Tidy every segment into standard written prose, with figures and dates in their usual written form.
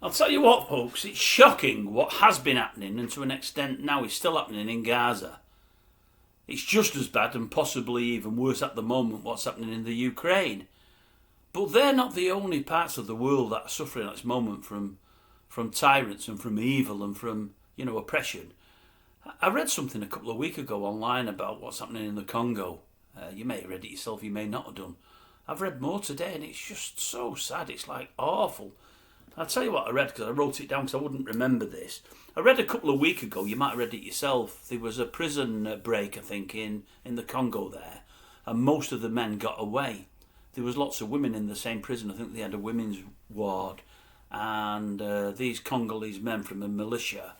I'll tell you what, folks, it's shocking what has been happening, and to an extent now is still happening in Gaza. It's just as bad and possibly even worse at the moment what's happening in the Ukraine. But they're not the only parts of the world that are suffering at this moment from tyrants and from evil and from, oppression. I read something a couple of weeks ago online about what's happening in the CONGO. You may have read it yourself, you may not have done. I've read more today and it's just so sad, it's like awful. I'll tell you what I read because I wrote it down because I wouldn't remember this. I read a couple of weeks ago, you might have read it yourself, there was a prison break, I think, in the Congo there, and most of the men got away. There was lots of women in the same prison, I think they had a women's ward, and these Congolese men from the militia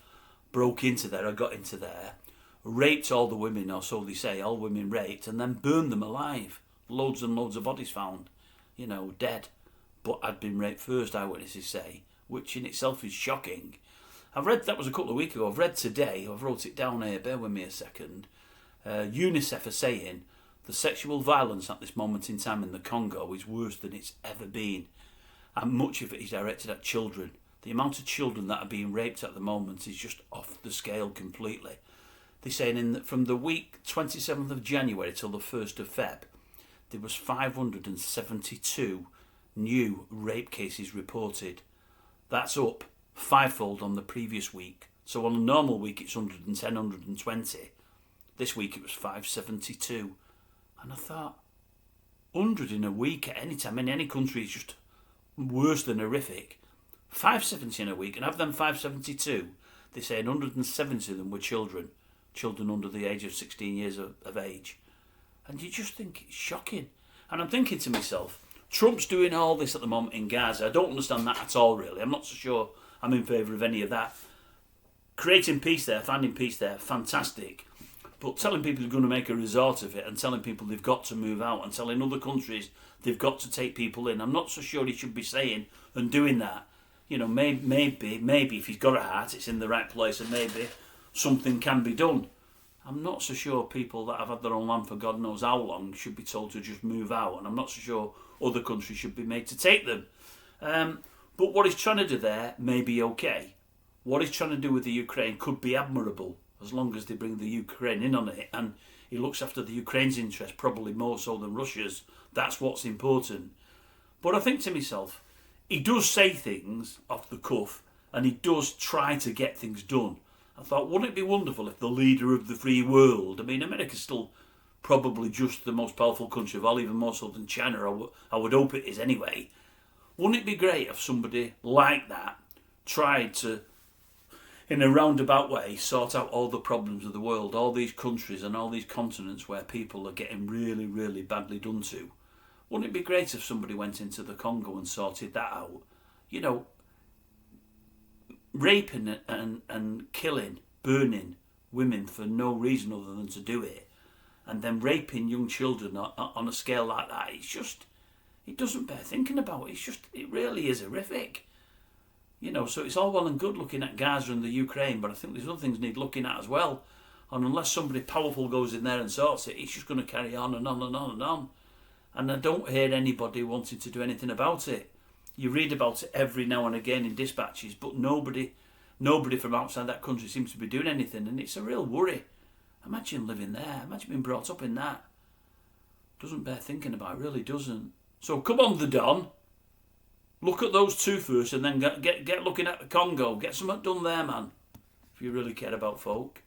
broke into there, or got into there, raped all the women, or so they say, all women raped, and then burned them alive. Loads and loads of bodies found, dead, but had been raped first, eyewitnesses say, which in itself is shocking. I've read, that was a couple of weeks ago, I've read today, I've wrote it down here, bear with me a second, UNICEF are saying the sexual violence at this moment in time in the Congo is worse than it's ever been, and much of it is directed at children. The amount of children that are being raped at the moment is just off the scale completely. They're saying from the week 27th of January till the 1st of Feb, there was 572 new rape cases reported. That's up fivefold on the previous week. So on a normal week it's 110, 120. This week it was 572. And I thought, 100 in a week at any time in any country is just worse than horrific. 570 in a week, and of them 572, they say 170 of them were children under the age of 16 years of age. And you just think it's shocking. And I'm thinking to myself, Trump's doing all this at the moment in Gaza. I don't understand that at all, really. I'm not so sure I'm in favour of any of that. Creating peace there, finding peace there, fantastic. But telling people they're going to make a resort of it and telling people they've got to move out and telling other countries they've got to take people in, I'm not so sure he should be saying and doing that. Maybe if he's got a heart, it's in the right place and maybe something can be done. I'm not so sure people that have had their own land for God knows how long should be told to just move out, and I'm not so sure other countries should be made to take them. But what he's trying to do there may be okay. What he's trying to do with the Ukraine could be admirable, as long as they bring the Ukraine in on it, and he looks after the Ukraine's interest probably more so than Russia's. That's what's important. But I think to myself, he does say things off the cuff, and he does try to get things done. I thought, wouldn't it be wonderful if the leader of the free world, America's still probably just the most powerful country of all, even more so than China, I would hope it is anyway. Wouldn't it be great if somebody like that tried to, in a roundabout way, sort out all the problems of the world, all these countries and all these continents where people are getting really, really badly done to? Wouldn't it be great if somebody went into the Congo and sorted that out? Raping and killing, burning women for no reason other than to do it, and then raping young children on a scale like that, it doesn't bear thinking about. It really is horrific. So it's all well and good looking at Gaza and the Ukraine, but I think there's other things need looking at as well. And unless somebody powerful goes in there and sorts it, it's just going to carry on and on and on and on. And I don't hear anybody wanting to do anything about it. You read about it every now and again in dispatches, but nobody from outside that country seems to be doing anything, and it's a real worry. Imagine living there. Imagine being brought up in that. Doesn't bear thinking about, it really doesn't. So come on, the Don. Look at those two first, and then get looking at the Congo. Get something done there, man, if you really care about folk.